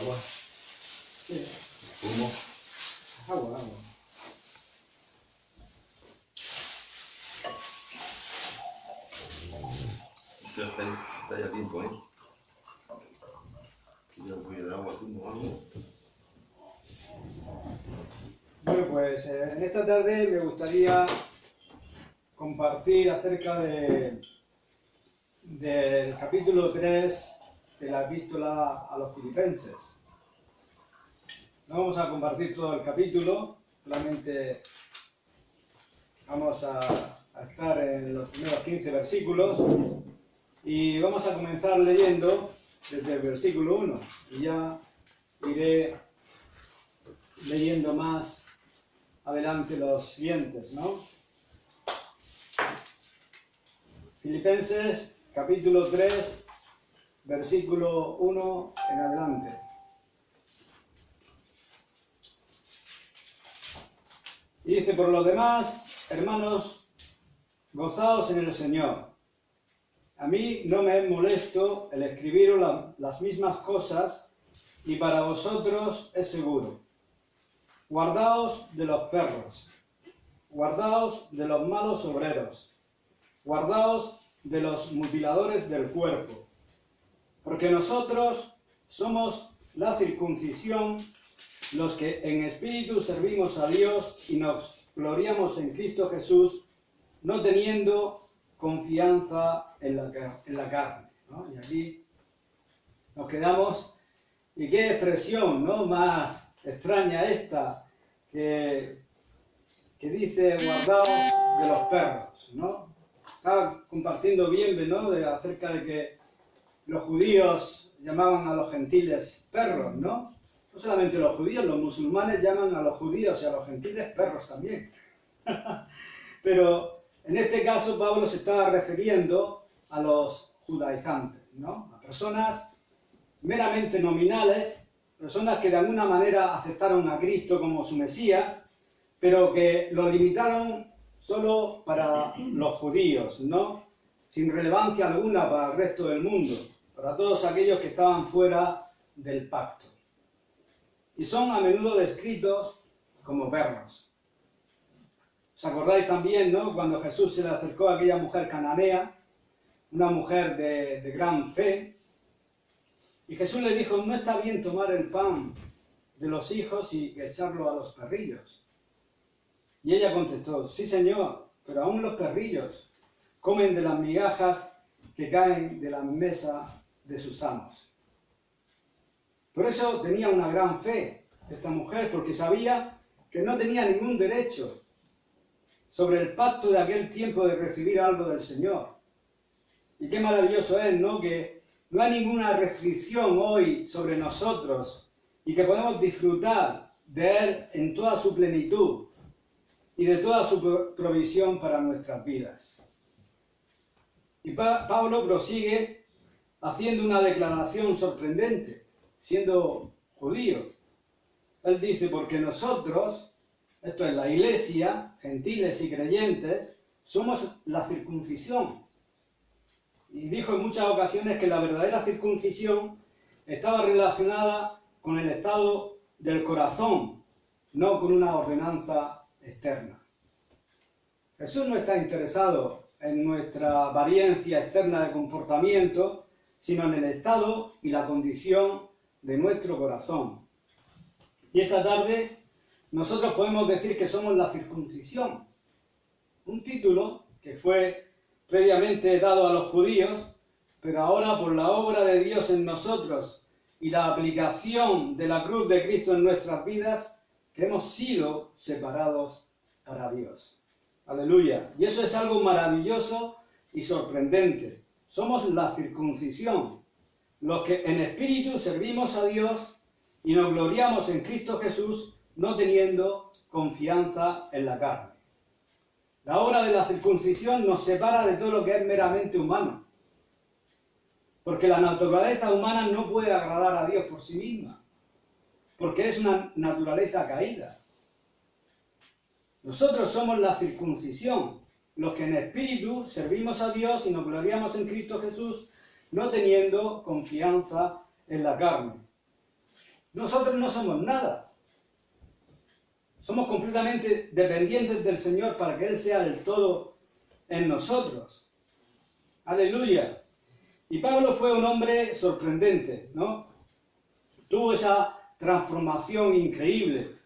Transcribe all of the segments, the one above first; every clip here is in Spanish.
¿Agua? Sí. ¿Humo? Agua. Está ya tiempo, ¿eh? Ya voy a dar agua, zumo, algo. Bueno, pues en esta tarde me gustaría compartir acerca del capítulo 3 de la epístola a los Filipenses. No vamos a compartir todo el capítulo, solamente vamos a estar en los primeros 15 versículos y vamos a comenzar leyendo desde el versículo 1 y ya iré leyendo más adelante los siguientes, ¿no? Filipenses capítulo 3, versículo 1 en adelante. Y dice: por lo demás, hermanos, gozaos en el Señor. A mí no me es molesto el escribiros las mismas cosas, y para vosotros es seguro. Guardaos de los perros, guardaos de los malos obreros, guardaos de los mutiladores del cuerpo, porque nosotros somos la circuncisión, los que en espíritu servimos a Dios y nos gloriamos en Cristo Jesús, no teniendo confianza en la carne, ¿no? Y aquí nos quedamos. Y qué expresión, ¿no?, más extraña esta, que dice guardaos de los perros, ¿no? Estaba compartiendo bien, ¿no?, acerca de que los judíos llamaban a los gentiles perros, ¿no? No solamente los judíos, los musulmanes llaman a los judíos y a los gentiles perros también. Pero en este caso Pablo se estaba refiriendo a los judaizantes, ¿no? A personas meramente nominales, personas que de alguna manera aceptaron a Cristo como su Mesías, pero que lo limitaron solo para los judíos, ¿no? Sin relevancia alguna para el resto del mundo, para todos aquellos que estaban fuera del pacto. Y son a menudo descritos como perros. ¿Os acordáis también, no?, cuando Jesús se le acercó a aquella mujer cananea, una mujer de gran fe, y Jesús le dijo: no está bien tomar el pan de los hijos y echarlo a los perrillos. Y ella contestó: sí, Señor, pero aún los perrillos comen de las migajas que caen de la mesa de sus amos. Por eso tenía una gran fe esta mujer, porque sabía que no tenía ningún derecho sobre el pacto de aquel tiempo de recibir algo del Señor. Y qué maravilloso es, ¿no?, que no hay ninguna restricción hoy sobre nosotros y que podemos disfrutar de Él en toda su plenitud y de toda su provisión para nuestras vidas. Y Pablo prosigue haciendo una declaración sorprendente, siendo judío. Él dice: porque nosotros, esto es la iglesia, gentiles y creyentes, somos la circuncisión. Y dijo en muchas ocasiones que la verdadera circuncisión estaba relacionada con el estado del corazón, no con una ordenanza externa. Jesús no está interesado en nuestra apariencia externa de comportamiento, sino en el estado y la condición de nuestro corazón. Y esta tarde nosotros podemos decir que somos la circuncisión, un título que fue previamente dado a los judíos, pero ahora por la obra de Dios en nosotros y la aplicación de la cruz de Cristo en nuestras vidas, que hemos sido separados para Dios. Aleluya. Y eso es algo maravilloso y sorprendente. Somos la circuncisión, los que en espíritu servimos a Dios y nos gloriamos en Cristo Jesús, no teniendo confianza en la carne. La obra de la circuncisión nos separa de todo lo que es meramente humano, porque la naturaleza humana no puede agradar a Dios por sí misma, porque es una naturaleza caída. Nosotros somos la circuncisión, los que en espíritu servimos a Dios y nos gloriamos en Cristo Jesús, no teniendo confianza en la carne. Nosotros no somos nada. Somos completamente dependientes del Señor para que Él sea el todo en nosotros. Aleluya. Y Pablo fue un hombre sorprendente, ¿no? Tuvo esa transformación increíble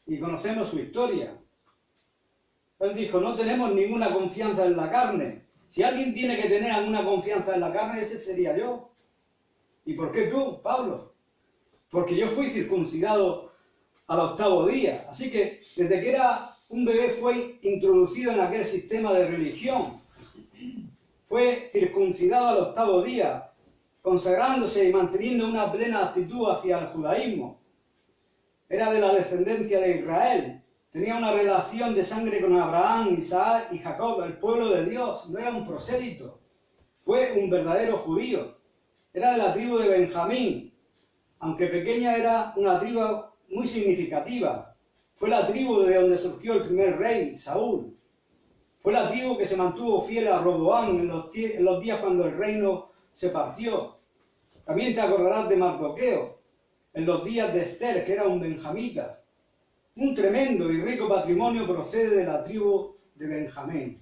y conocemos su historia. Él dijo, no tenemos ninguna confianza en la carne. Si alguien tiene que tener alguna confianza en la carne, ese sería yo. ¿Y por qué tú, Pablo? Porque yo fui circuncidado al 8º día. Así que desde que era un bebé fue introducido en aquel sistema de religión. Fue circuncidado al 8º día, consagrándose y manteniendo una plena actitud hacia el judaísmo. Era de la descendencia de Israel. Tenía una relación de sangre con Abraham, Isaac y Jacob, el pueblo de Dios. No era un prosélito. Fue un verdadero judío. Era de la tribu de Benjamín. Aunque pequeña, era una tribu muy significativa. Fue la tribu de donde surgió el primer rey, Saúl. Fue la tribu que se mantuvo fiel a Roboam en los días cuando el reino se partió. También te acordarás de Mardoqueo, en los días de Esther, que era un benjamita. Un tremendo y rico patrimonio procede de la tribu de Benjamín.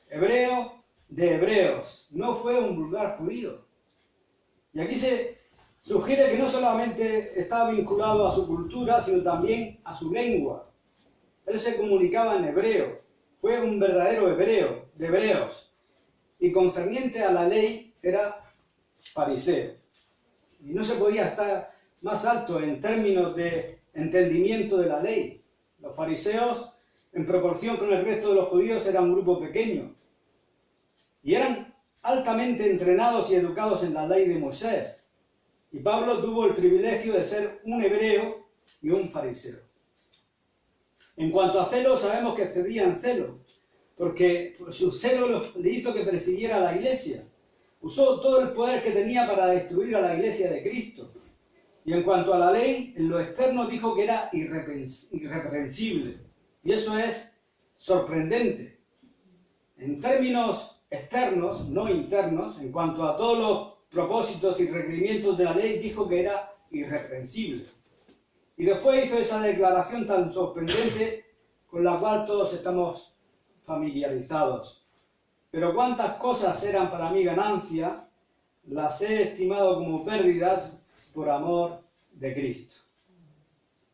Hebreo de hebreos, no fue un vulgar judío. Y aquí se sugiere que no solamente estaba vinculado a su cultura, sino también a su lengua. Él se comunicaba en hebreo, fue un verdadero hebreo, de hebreos, y concerniente a la ley era fariseo. Y no se podía estar más alto en términos de entendimiento de la ley. Los fariseos, en proporción con el resto de los judíos, eran un grupo pequeño, y eran altamente entrenados y educados en la ley de Moisés. Y Pablo tuvo el privilegio de ser un hebreo y un fariseo. En cuanto a celo, sabemos que cedía en celo, porque su celo le hizo que persiguiera a la iglesia. Usó todo el poder que tenía para destruir a la iglesia de Cristo. Y en cuanto a la ley, en lo externo dijo que era irreprensible. Y eso es sorprendente. En términos externos, no internos, en cuanto a todos los propósitos y requerimientos de la ley, dijo que era irreprensible. Y después hizo esa declaración tan sorprendente con la cual todos estamos familiarizados. Pero cuántas cosas eran para mí ganancia, las he estimado como pérdidas por amor de Cristo.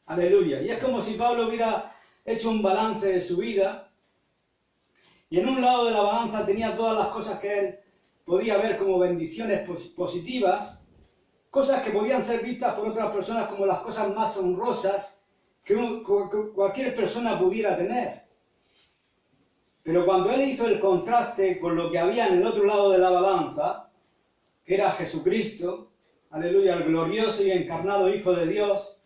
Aleluya. Y es como si Pablo hubiera hecho un balance de su vida, y en un lado de la balanza tenía todas las cosas que él podía ver como bendiciones positivas, cosas que podían ser vistas por otras personas como las cosas más honrosas que cualquier persona pudiera tener. Pero cuando él hizo el contraste con lo que había en el otro lado de la balanza, que era Jesucristo, aleluya, el glorioso y encarnado Hijo de Dios,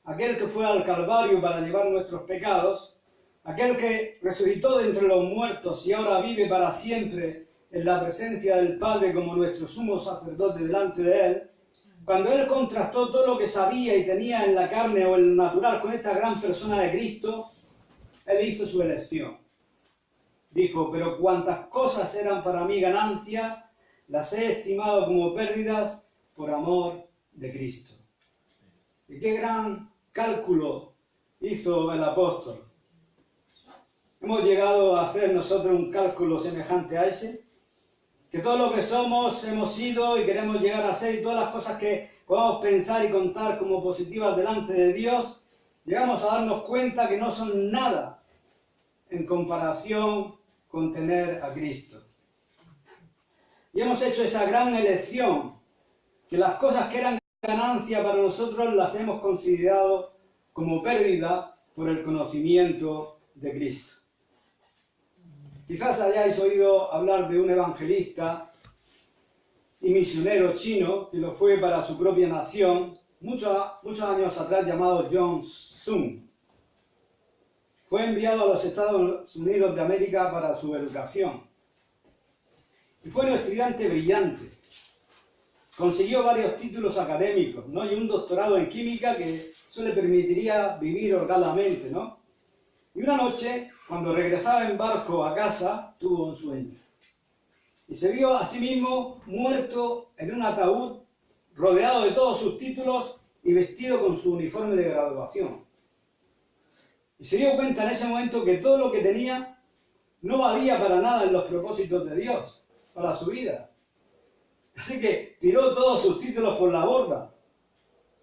aquel que fue al Calvario para llevar nuestros pecados, aquel que resucitó de entre los muertos y ahora vive para siempre en la presencia del Padre como nuestro sumo sacerdote delante de Él, cuando Él contrastó todo lo que sabía y tenía en la carne o en lo natural con esta gran persona de Cristo, Él hizo su elección. Dijo, pero cuantas cosas eran para mí ganancia, las he estimado como pérdidas por amor de Cristo. ¿Y qué gran cálculo hizo el apóstol? ¿Hemos llegado a hacer nosotros un cálculo semejante a ese? Que todo lo que somos, hemos sido y queremos llegar a ser, y todas las cosas que podamos pensar y contar como positivas delante de Dios, llegamos a darnos cuenta que no son nada en comparación con tener a Cristo. Y hemos hecho esa gran elección, que las cosas que eran ganancia para nosotros las hemos considerado como pérdida por el conocimiento de Cristo. Quizás hayáis oído hablar de un evangelista y misionero chino que lo fue para su propia nación muchos años atrás, llamado John Sun. Fue enviado a los Estados Unidos de América para su educación. Y fue un estudiante brillante. Consiguió varios títulos académicos, ¿no? Y un doctorado en química que eso le permitiría vivir holgadamente, ¿no? Y una noche, cuando regresaba en barco a casa, tuvo un sueño. Y se vio a sí mismo muerto en un ataúd, rodeado de todos sus títulos y vestido con su uniforme de graduación. Y se dio cuenta en ese momento que todo lo que tenía no valía para nada en los propósitos de Dios para su vida. Así que tiró todos sus títulos por la borda,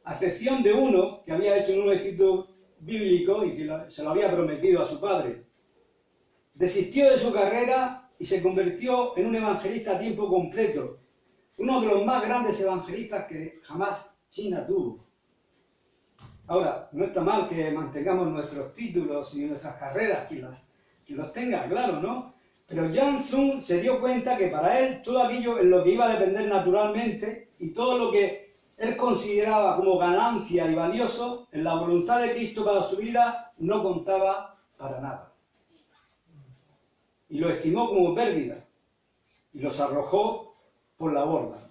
a excepción de uno que había hecho en un instituto bíblico y que se lo había prometido a su padre. Desistió de su carrera y se convirtió en un evangelista a tiempo completo, uno de los más grandes evangelistas que jamás China tuvo. Ahora, no está mal que mantengamos nuestros títulos y nuestras carreras, quien los tenga, claro, ¿no? Pero Jan Sung se dio cuenta que para él todo aquello en lo que iba a depender naturalmente y todo lo que él consideraba como ganancia y valioso en la voluntad de Cristo para su vida no contaba para nada. Y lo estimó como pérdida y los arrojó por la borda.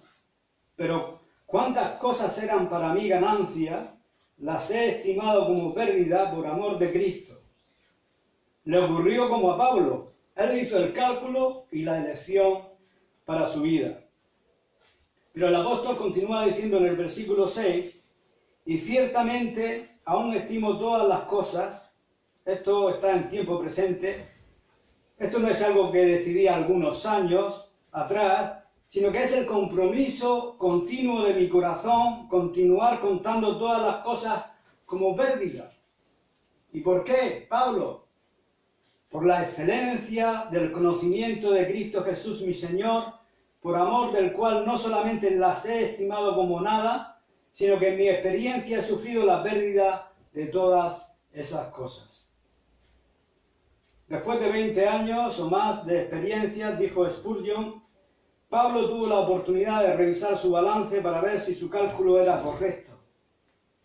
Pero cuántas cosas eran para mí ganancia, las he estimado como pérdida por amor de Cristo. Le ocurrió como a Pablo. Él hizo el cálculo y la elección para su vida. Pero el apóstol continúa diciendo en el versículo 6, y ciertamente aún estimo todas las cosas, esto está en tiempo presente, esto no es algo que decidí algunos años atrás, sino que es el compromiso continuo de mi corazón, continuar contando todas las cosas como pérdida. ¿Y por qué, Pablo? Por la excelencia del conocimiento de Cristo Jesús mi Señor, por amor del cual no solamente las he estimado como nada, sino que en mi experiencia he sufrido la pérdida de todas esas cosas. Después de 20 años o más de experiencias, dijo Spurgeon, Pablo tuvo la oportunidad de revisar su balance para ver si su cálculo era correcto.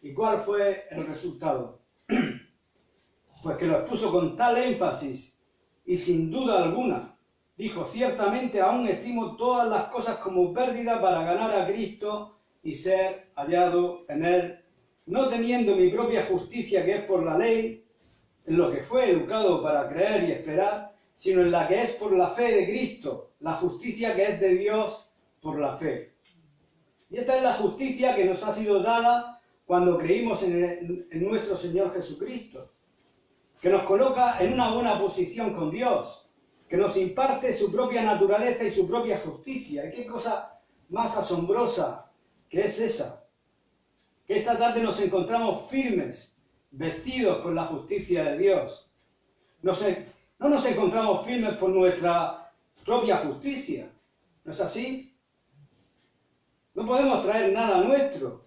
¿Y cuál fue el resultado? Pues que lo expuso con tal énfasis y sin duda alguna. Dijo, ciertamente aún estimo todas las cosas como pérdida para ganar a Cristo y ser hallado en Él, no teniendo mi propia justicia que es por la ley, en lo que fue educado para creer y esperar, sino en la que es por la fe de Cristo, la justicia que es de Dios por la fe. Y esta es la justicia que nos ha sido dada cuando creímos en nuestro Señor Jesucristo, que nos coloca en una buena posición con Dios, que nos imparte su propia naturaleza y su propia justicia. ¿Y qué cosa más asombrosa que es esa? Que esta tarde nos encontramos firmes, vestidos con la justicia de Dios. No nos encontramos firmes por nuestra propia justicia, ¿no es así? No podemos traer nada nuestro,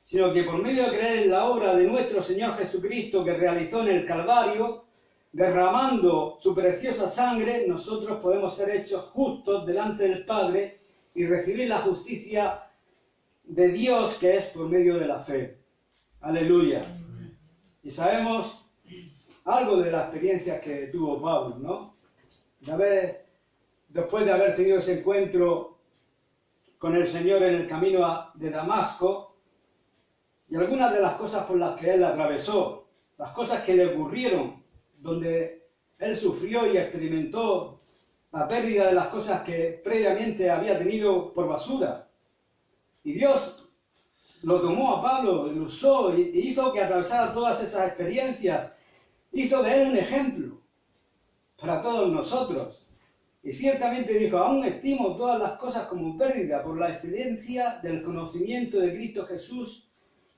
sino que por medio de creer en la obra de nuestro Señor Jesucristo que realizó en el Calvario, derramando su preciosa sangre, nosotros podemos ser hechos justos delante del Padre y recibir la justicia de Dios que es por medio de la fe. Aleluya. Y sabemos algo de la experiencia que tuvo Pablo, ¿no? Después de haber tenido ese encuentro con el Señor en el camino de Damasco, y algunas de las cosas por las que él atravesó, las cosas que le ocurrieron, donde él sufrió y experimentó la pérdida de las cosas que previamente había tenido por basura. Y Dios lo tomó a Pablo, lo usó y hizo que atravesara todas esas experiencias. Hizo de él un ejemplo para todos nosotros. Y ciertamente dijo, aún estimo todas las cosas como pérdida por la excelencia del conocimiento de Cristo Jesús,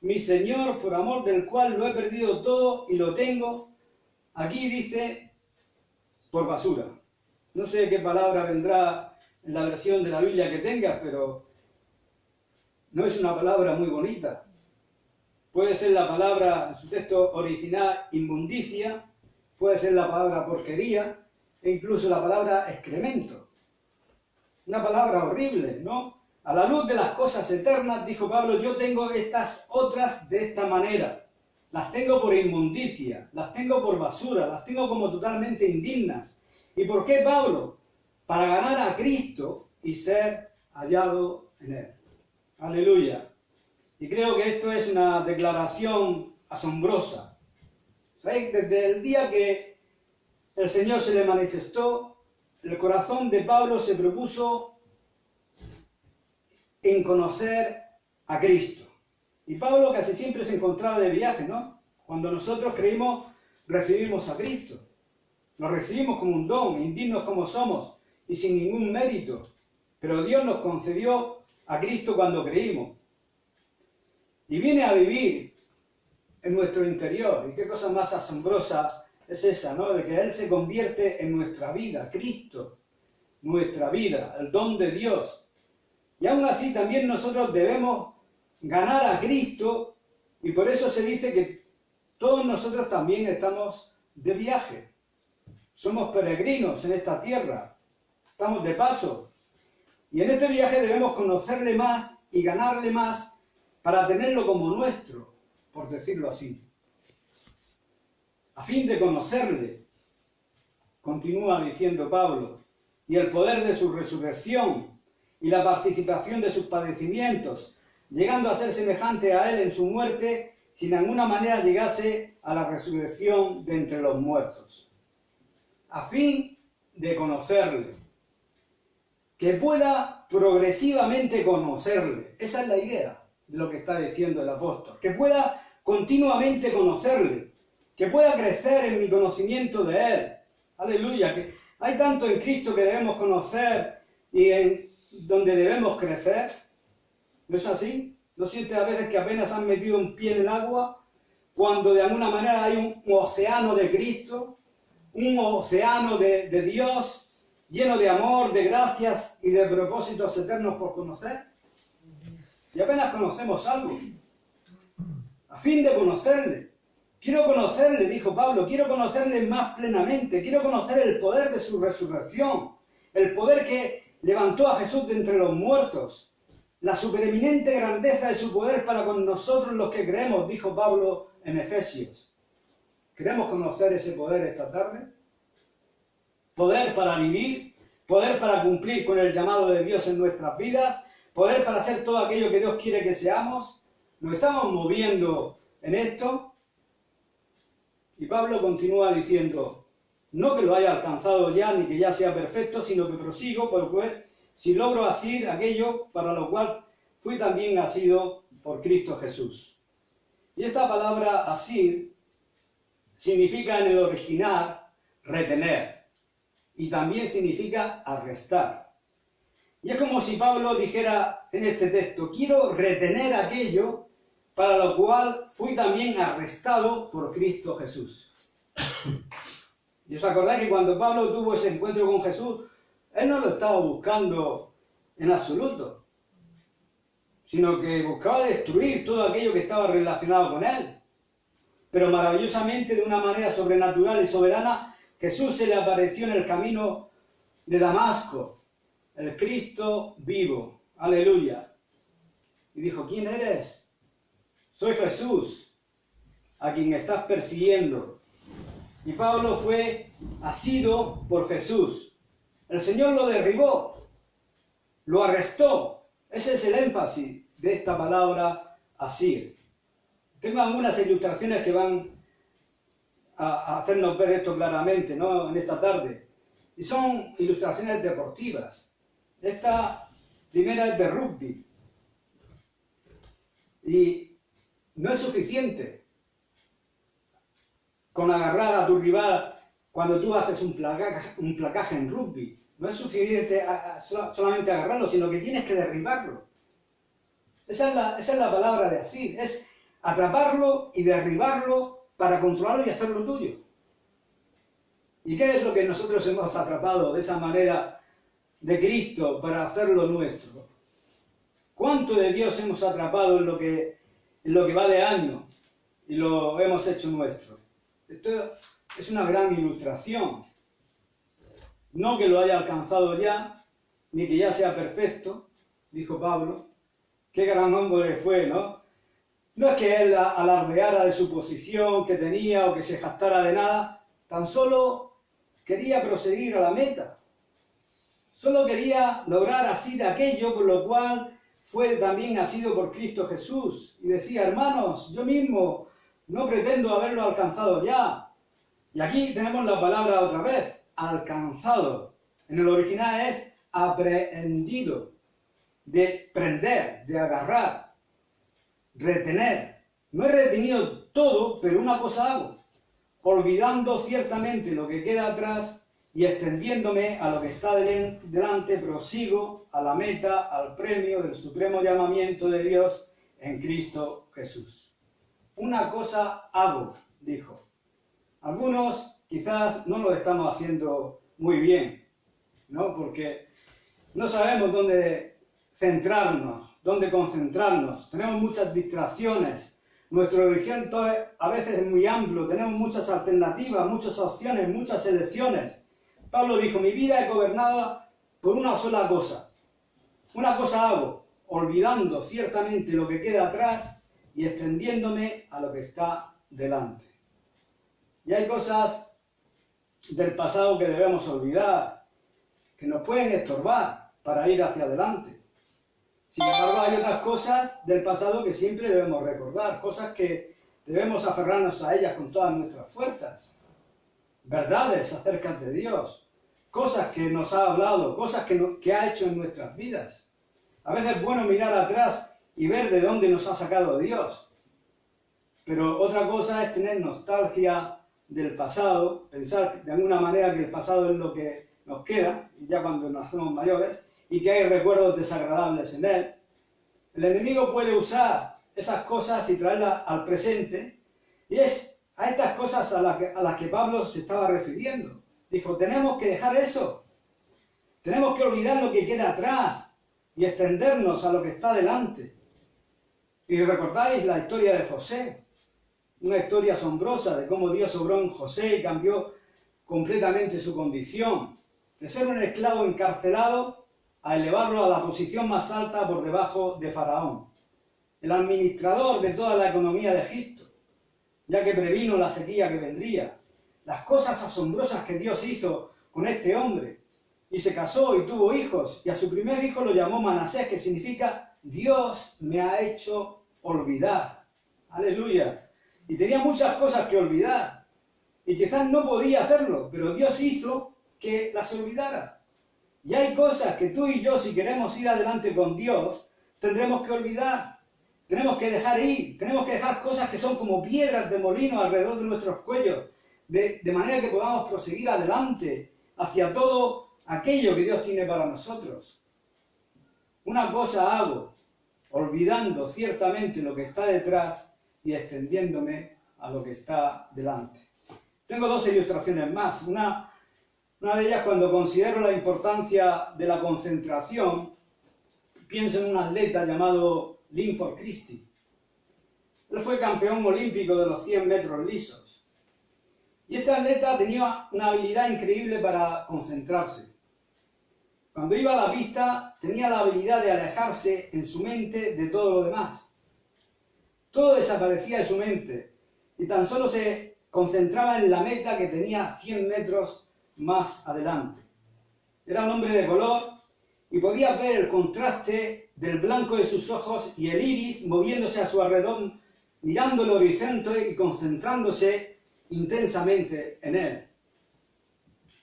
mi Señor, por amor del cual lo he perdido todo y lo tengo, aquí dice, por basura. No sé qué palabra vendrá en la versión de la Biblia que tengas, pero no es una palabra muy bonita. Puede ser la palabra, en su texto original, inmundicia, puede ser la palabra porquería, e incluso la palabra excremento. Una palabra horrible, ¿no? A la luz de las cosas eternas, dijo Pablo, yo tengo estas otras de esta manera. Las tengo por inmundicia, las tengo por basura, las tengo como totalmente indignas. ¿Y por qué, Pablo? Para ganar a Cristo y ser hallado en Él. Aleluya. Y creo que esto es una declaración asombrosa. ¿Sabéis? Desde el día que el Señor se le manifestó, el corazón de Pablo se propuso en conocer a Cristo. Y Pablo casi siempre se encontraba de viaje, ¿no? Cuando nosotros creímos, recibimos a Cristo. Lo recibimos como un don, indignos como somos y sin ningún mérito. Pero Dios nos concedió a Cristo cuando creímos. Y viene a vivir en nuestro interior. Y qué cosa más asombrosa es esa, ¿no? De que Él se convierte en nuestra vida, Cristo, nuestra vida, el don de Dios. Y aún así también nosotros debemos ganar a Cristo, y por eso se dice que todos nosotros también estamos de viaje. Somos peregrinos en esta tierra, estamos de paso. Y en este viaje debemos conocerle más y ganarle más para tenerlo como nuestro, por decirlo así. A fin de conocerle, continúa diciendo Pablo, y el poder de su resurrección y la participación de sus padecimientos, llegando a ser semejante a él en su muerte, si de alguna manera llegase a la resurrección de entre los muertos. A fin de conocerle, que pueda progresivamente conocerle. Esa es la idea de lo que está diciendo el apóstol. Que pueda continuamente conocerle, que pueda crecer en mi conocimiento de él. Aleluya, que hay tanto en Cristo que debemos conocer y en donde debemos crecer. ¿No es así? ¿No sientes a veces que apenas han metido un pie en el agua cuando de alguna manera hay un océano de Cristo, un océano de Dios, lleno de amor, de gracias y de propósitos eternos por conocer? Y apenas conocemos algo. A fin de conocerle. Quiero conocerle, dijo Pablo, quiero conocerle más plenamente, quiero conocer el poder de su resurrección, el poder que levantó a Jesús de entre los muertos, la supereminente grandeza de su poder para con nosotros los que creemos, dijo Pablo en Efesios. ¿Queremos conocer ese poder esta tarde? Poder para vivir, poder para cumplir con el llamado de Dios en nuestras vidas, poder para hacer todo aquello que Dios quiere que seamos. ¿Nos estamos moviendo en esto? Y Pablo continúa diciendo, no que lo haya alcanzado ya, ni que ya sea perfecto, sino que prosigo, por lo cual, si logro asir aquello para lo cual fui también asido por Cristo Jesús. Y esta palabra asir significa en el original retener, y también significa arrestar. Y es como si Pablo dijera en este texto, quiero retener aquello para lo cual fui también arrestado por Cristo Jesús. Y os acordáis que cuando Pablo tuvo ese encuentro con Jesús, él no lo estaba buscando en absoluto, sino que buscaba destruir todo aquello que estaba relacionado con él. Pero maravillosamente, de una manera sobrenatural y soberana, Jesús se le apareció en el camino de Damasco, el Cristo vivo. Aleluya. Y dijo, ¿quién eres? Soy Jesús, a quien estás persiguiendo. Y Pablo fue asido por Jesús. El Señor lo derribó, lo arrestó. Ese es el énfasis de esta palabra asir. Tengo algunas ilustraciones que van a hacernos ver esto claramente, ¿no? En esta tarde. Y son ilustraciones deportivas. Esta primera es de rugby. Y no es suficiente con agarrar a tu rival cuando tú haces un placaje en rugby. No es suficiente solamente agarrarlo, sino que tienes que derribarlo. Esa es la palabra de asir, es atraparlo y derribarlo para controlarlo y hacerlo tuyo. ¿Y qué es lo que nosotros hemos atrapado de esa manera de Cristo para hacerlo nuestro? ¿Cuánto de Dios hemos atrapado en lo que va de año y lo hemos hecho nuestro? Esto es una gran ilustración. No que lo haya alcanzado ya, ni que ya sea perfecto, dijo Pablo. Qué gran hombre fue, ¿no? No es que él alardeara de su posición que tenía o que se jactara de nada, tan solo quería proseguir a la meta. Solo quería lograr asir aquello por lo cual fue también asido por Cristo Jesús. Y decía, hermanos, yo mismo no pretendo haberlo alcanzado ya. Y aquí tenemos la palabra otra vez, alcanzado. En el original es aprehendido, de prender, de agarrar. retener. No he retenido todo, pero una cosa hago, olvidando ciertamente lo que queda atrás y extendiéndome a lo que está delante, prosigo a la meta, al premio del supremo llamamiento de Dios en Cristo Jesús. Una cosa hago, dijo. Algunos quizás no lo estamos haciendo muy bien, ¿no? Porque no sabemos dónde centrarnos, dónde concentrarnos. Tenemos muchas distracciones. Nuestro horizonte a veces es muy amplio. Tenemos muchas alternativas, muchas opciones, muchas elecciones. Pablo dijo, mi vida es gobernada por una sola cosa. Una cosa hago, olvidando ciertamente lo que queda atrás y extendiéndome a lo que está delante. Y hay cosas del pasado que debemos olvidar, que nos pueden estorbar para ir hacia adelante. Sin embargo, hay otras cosas del pasado que siempre debemos recordar, cosas que debemos aferrarnos a ellas con todas nuestras fuerzas. Verdades acerca de Dios, cosas que nos ha hablado, cosas que ha hecho en nuestras vidas. A veces es bueno mirar atrás y ver de dónde nos ha sacado Dios. Pero otra cosa es tener nostalgia del pasado, pensar de alguna manera que el pasado es lo que nos queda, y ya cuando nos hacemos mayores, y que hay recuerdos desagradables en él. El enemigo puede usar esas cosas y traerlas al presente, y es a estas cosas a las que Pablo se estaba refiriendo. Dijo, tenemos que dejar eso, tenemos que olvidar lo que queda atrás y extendernos a lo que está delante. Y recordáis la historia de José, una historia asombrosa de cómo Dios obró en José y cambió completamente su condición, de ser un esclavo encarcelado a elevarlo a la posición más alta por debajo de Faraón, el administrador de toda la economía de Egipto, ya que previno la sequía que vendría. Las cosas asombrosas que Dios hizo con este hombre, y se casó y tuvo hijos, y a su primer hijo lo llamó Manasés, que significa Dios me ha hecho olvidar. Aleluya. Y tenía muchas cosas que olvidar, y quizás no podía hacerlo, pero Dios hizo que las olvidara. Y hay cosas que tú y yo, si queremos ir adelante con Dios, tendremos que olvidar. Tenemos que dejar ir, tenemos que dejar cosas que son como piedras de molino alrededor de nuestros cuellos, de manera que podamos proseguir adelante hacia todo aquello que Dios tiene para nosotros. Una cosa hago, olvidando ciertamente lo que está detrás y extendiéndome a lo que está delante. Tengo dos ilustraciones más. Una de ellas, cuando considero la importancia de la concentración, pienso en un atleta llamado Linford Christie. Él fue campeón olímpico de los 100 metros lisos. Y este atleta tenía una habilidad increíble para concentrarse. Cuando iba a la pista, tenía la habilidad de alejarse en su mente de todo lo demás. Todo desaparecía de su mente y tan solo se concentraba en la meta que tenía 100 metros más adelante. Era un hombre de color y podía ver el contraste del blanco de sus ojos y el iris moviéndose a su alrededor, mirando el horizonte y concentrándose intensamente en él.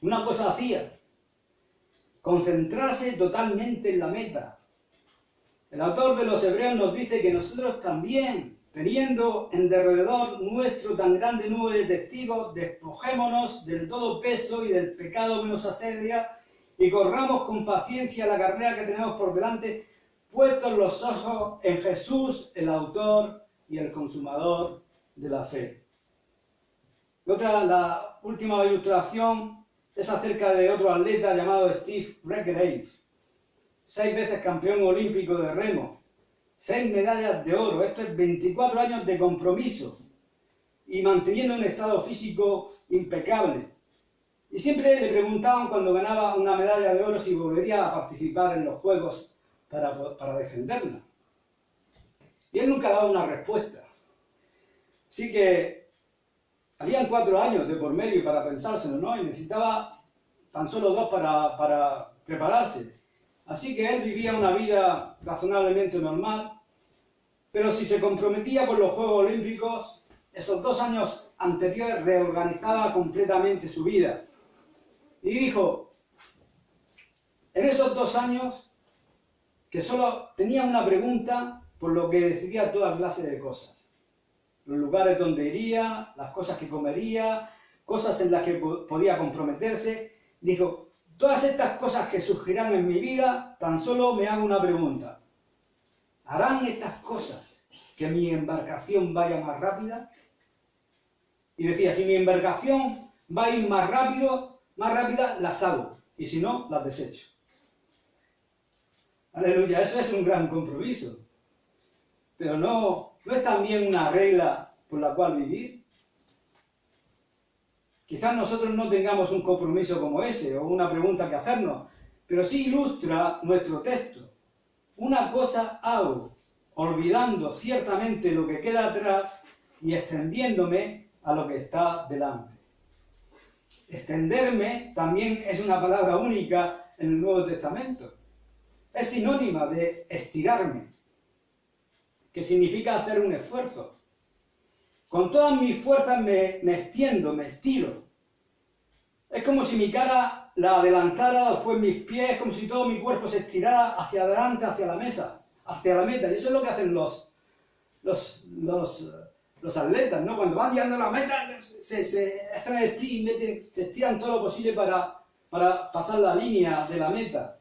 Una cosa hacía, concentrarse totalmente en la meta. El autor de los Hebreos nos dice que nosotros también, teniendo en derredor nuestro tan grande nube de testigos, despojémonos del todo peso y del pecado que nos asedia y corramos con paciencia la carrera que tenemos por delante, puestos los ojos en Jesús, el autor y el consumador de la fe. La última ilustración es acerca de otro atleta llamado Steve Redgrave, 6 veces campeón olímpico de remo, 6 medallas de oro. Esto es 24 años de compromiso y manteniendo un estado físico impecable. Y siempre le preguntaban cuando ganaba una medalla de oro si volvería a participar en los Juegos para defenderla. Y él nunca daba una respuesta. Así que habían 4 años de por medio para pensárselo, ¿no? Y necesitaba tan solo 2 para prepararse. Así que él vivía una vida razonablemente normal, pero si se comprometía con los Juegos Olímpicos, esos 2 años anteriores reorganizaba completamente su vida. Y dijo, en esos 2 años, que solo tenía una pregunta por lo que decidía toda clase de cosas. Los lugares donde iría, las cosas que comería, cosas en las que podía comprometerse. Dijo, todas estas cosas que surgirán en mi vida, tan solo me hago una pregunta. ¿Harán estas cosas que mi embarcación vaya más rápida? Y decía, si mi embarcación va a ir más rápida, las hago. Y si no, las desecho. Aleluya, eso es un gran compromiso. Pero no es también una regla por la cual vivir. Quizás nosotros no tengamos un compromiso como ese o una pregunta que hacernos, pero sí ilustra nuestro texto. Una cosa hago, olvidando ciertamente lo que queda atrás y extendiéndome a lo que está delante. Extenderme también es una palabra única en el Nuevo Testamento. Es sinónima de estirarme, que significa hacer un esfuerzo. Con todas mis fuerzas me extiendo, me estiro. Es como si mi cara la adelantara, después mis pies, como si todo mi cuerpo se estirara hacia adelante, hacia la mesa, hacia la meta. Y eso es lo que hacen los atletas, ¿no? Cuando van llegando a la meta, se hacen el sprint, se estiran todo lo posible para pasar la línea de la meta.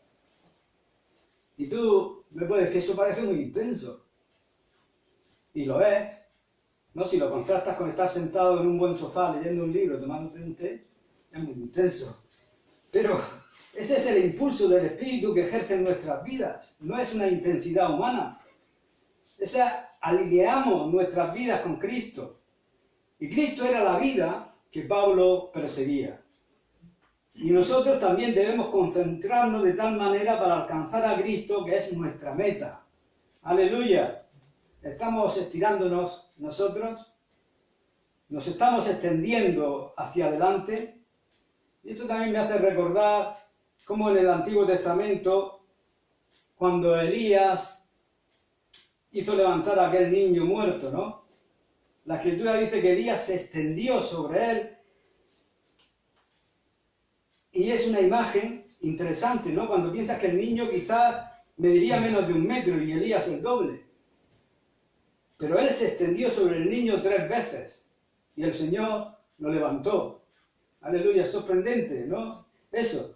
Y tú me puedes decir, eso parece muy intenso. Y lo es, ¿no? Si lo contrastas con estar sentado en un buen sofá leyendo un libro, tomándote un té, es muy intenso. Pero ese es el impulso del Espíritu que ejerce en nuestras vidas. No es una intensidad humana. Alineamos nuestras vidas con Cristo. Y Cristo era la vida que Pablo perseguía. Y nosotros también debemos concentrarnos de tal manera para alcanzar a Cristo, que es nuestra meta. ¡Aleluya! ¿Estamos estirándonos nosotros? ¿Nos estamos extendiendo hacia adelante? Y esto también me hace recordar cómo en el Antiguo Testamento, cuando Elías hizo levantar a aquel niño muerto, ¿no? La Escritura dice que Elías se extendió sobre él. Y es una imagen interesante, ¿no? Cuando piensas que el niño quizás mediría menos de 1 metro y Elías el doble. Pero él se extendió sobre el niño 3 veces y el Señor lo levantó. Aleluya, es sorprendente, ¿no? Eso.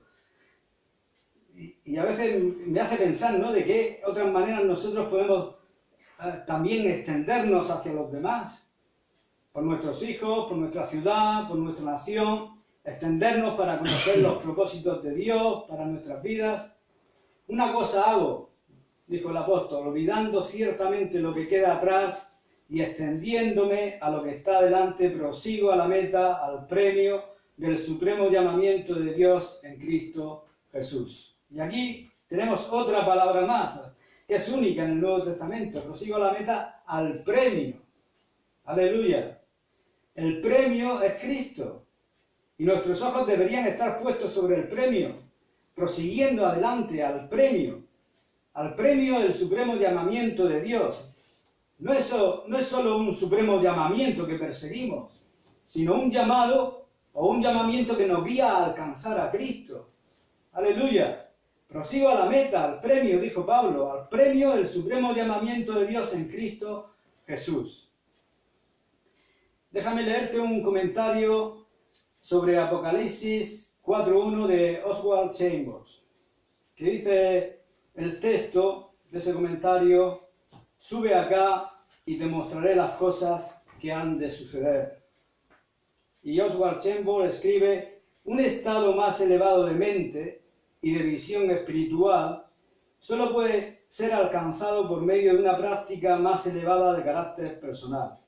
Y a veces me hace pensar, ¿no? De qué otras maneras nosotros podemos también extendernos hacia los demás. Por nuestros hijos, por nuestra ciudad, por nuestra nación. Extendernos para conocer los propósitos de Dios para nuestras vidas. Una cosa hago, dijo el apóstol, olvidando ciertamente lo que queda atrás y extendiéndome a lo que está delante, prosigo a la meta, al premio del supremo llamamiento de Dios en Cristo Jesús. Y aquí tenemos otra palabra más, que es única en el Nuevo Testamento, prosigo a la meta, al premio. Aleluya. El premio es Cristo. Y nuestros ojos deberían estar puestos sobre el premio, prosiguiendo adelante al premio del supremo llamamiento de Dios. No es solo un supremo llamamiento que perseguimos, sino un llamado o un llamamiento que nos guía a alcanzar a Cristo. Aleluya. Prosigo a la meta, al premio, dijo Pablo, al premio del supremo llamamiento de Dios en Cristo Jesús. Déjame leerte un comentario sobre Apocalipsis 4.1 de Oswald Chambers, que dice el texto de ese comentario: sube acá y te mostraré las cosas que han de suceder. Y Oswald Chambers escribe: un estado más elevado de mente y de visión espiritual solo puede ser alcanzado por medio de una práctica más elevada de carácter personal.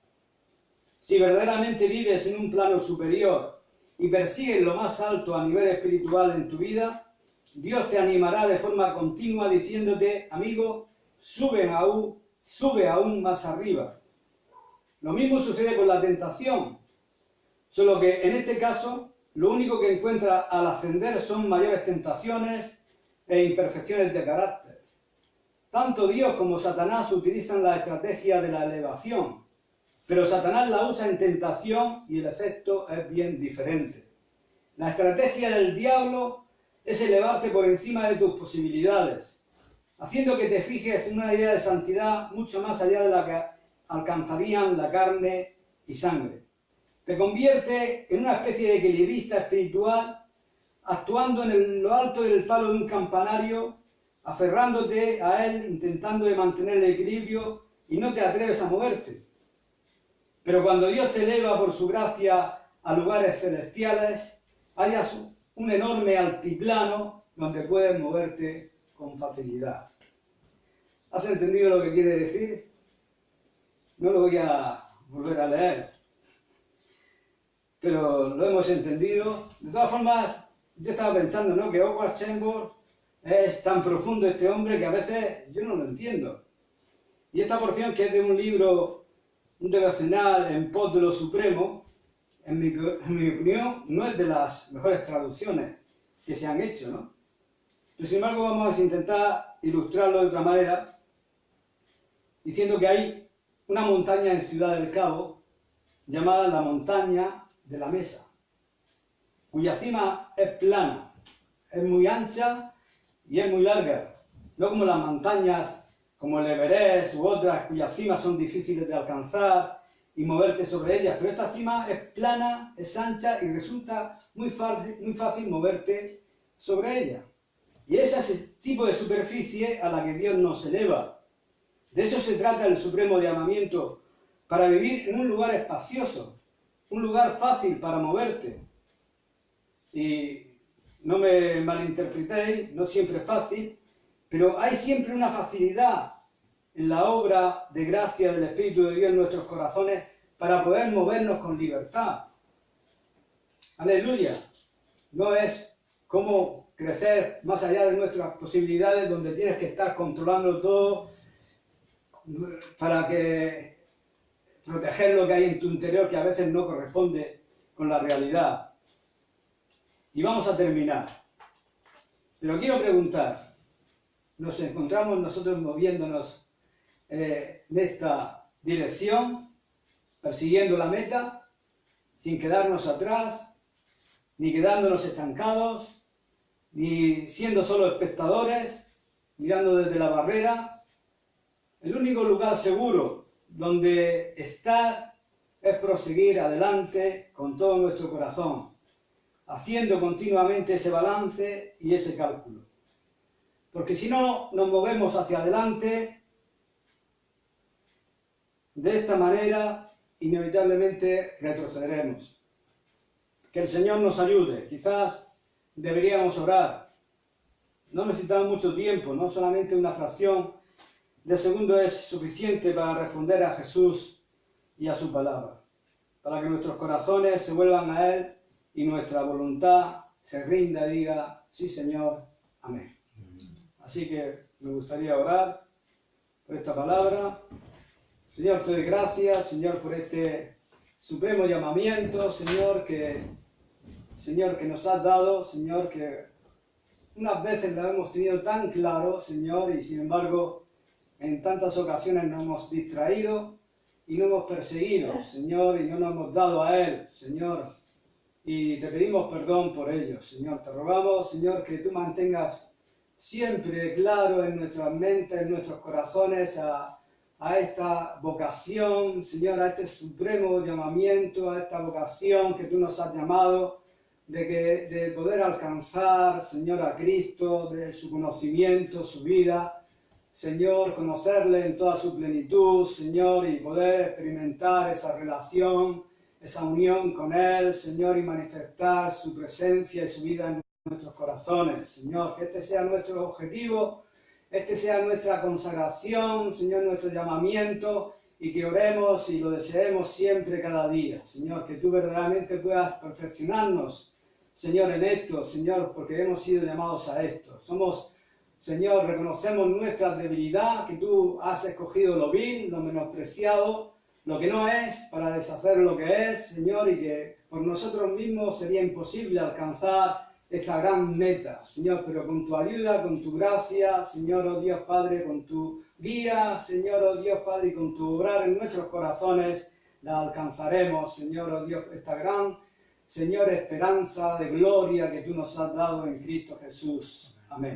Si verdaderamente vives en un plano superior y persigues lo más alto a nivel espiritual en tu vida, Dios te animará de forma continua diciéndote: amigo, sube aún más arriba. Lo mismo sucede con la tentación, solo que en este caso lo único que encuentra al ascender son mayores tentaciones e imperfecciones de carácter. Tanto Dios como Satanás utilizan la estrategia de la elevación, pero Satanás la usa en tentación y el efecto es bien diferente. La estrategia del diablo es elevarte por encima de tus posibilidades, haciendo que te fijes en una idea de santidad mucho más allá de la que alcanzarían la carne y sangre. Te convierte en una especie de equilibrista espiritual, actuando en lo alto del palo de un campanario, aferrándote a él, intentando de mantener el equilibrio y no te atreves a moverte. Pero cuando Dios te eleva por su gracia a lugares celestiales, hallas un enorme altiplano donde puedes moverte con facilidad. ¿Has entendido lo que quiere decir? No lo voy a volver a leer, pero lo hemos entendido. De todas formas, yo estaba pensando, ¿no?, que Oswald Chambers es tan profundo este hombre que a veces yo no lo entiendo. Y esta porción, que es de un libro, un devocional en pos de lo supremo, en mi opinión, no es de las mejores traducciones que se han hecho, ¿no? Pero sin embargo vamos a intentar ilustrarlo de otra manera, diciendo que hay una montaña en Ciudad del Cabo llamada la Montaña de la Mesa, cuya cima es plana, es muy ancha y es muy larga, no como las montañas como el Everest u otras cuyas cimas son difíciles de alcanzar y moverte sobre ellas, pero esta cima es plana, es ancha y resulta muy fácil moverte sobre ella. Y ese es el tipo de superficie a la que Dios nos eleva. De eso se trata el supremo llamamiento, para vivir en un lugar espacioso, un lugar fácil para moverte. Y no me malinterpretéis, no siempre es fácil, pero hay siempre una facilidad en la obra de gracia del Espíritu de Dios en nuestros corazones para poder movernos con libertad. Aleluya. No es como crecer más allá de nuestras posibilidades, donde tienes que estar controlando todo para proteger lo que hay en tu interior, que a veces no corresponde con la realidad. Y vamos a terminar. Pero quiero preguntar, ¿nos encontramos nosotros moviéndonos en esta dirección, persiguiendo la meta, sin quedarnos atrás, ni quedándonos estancados, ni siendo solo espectadores, mirando desde la barrera? El único lugar seguro donde estar es proseguir adelante con todo nuestro corazón, haciendo continuamente ese balance y ese cálculo. Porque si no nos movemos hacia adelante, de esta manera inevitablemente retrocederemos. Que el Señor nos ayude. Quizás deberíamos orar. No necesitamos mucho tiempo, no solamente una fracción de segundo es suficiente para responder a Jesús y a su palabra, para que nuestros corazones se vuelvan a Él y nuestra voluntad se rinda y diga, sí Señor, amén. Así que me gustaría orar por esta palabra. Señor, te doy gracias, Señor, por este supremo llamamiento, Señor, que nos has dado, Señor, que unas veces lo hemos tenido tan claro, Señor, y sin embargo en tantas ocasiones nos hemos distraído y no hemos perseguido, Señor, y no nos hemos dado a Él, Señor, y te pedimos perdón por ello, Señor. Te rogamos, Señor, que tú mantengas siempre claro en nuestras mentes, en nuestros corazones, a esta vocación, Señor, a este supremo llamamiento, a esta vocación que tú nos has llamado, de poder alcanzar, Señor, a Cristo, de su conocimiento, su vida, Señor, conocerle en toda su plenitud, Señor, y poder experimentar esa relación, esa unión con Él, Señor, y manifestar su presencia y su vida en nuestros corazones, Señor. Que este sea nuestro objetivo, este sea nuestra consagración, Señor, nuestro llamamiento, y que oremos y lo deseemos siempre, cada día, Señor, que tú verdaderamente puedas perfeccionarnos, Señor, en esto, Señor, porque hemos sido llamados a esto. Señor, reconocemos nuestra debilidad, que tú has escogido lo vil, lo menospreciado, lo que no es, para deshacer lo que es, Señor, y que por nosotros mismos sería imposible alcanzar esta gran meta, Señor, pero con tu ayuda, con tu gracia, Señor, oh Dios Padre, con tu guía, Señor, oh Dios Padre, y con tu obrar en nuestros corazones, la alcanzaremos, Señor, oh Dios, esta gran, Señor, esperanza de gloria que tú nos has dado en Cristo Jesús. Amén.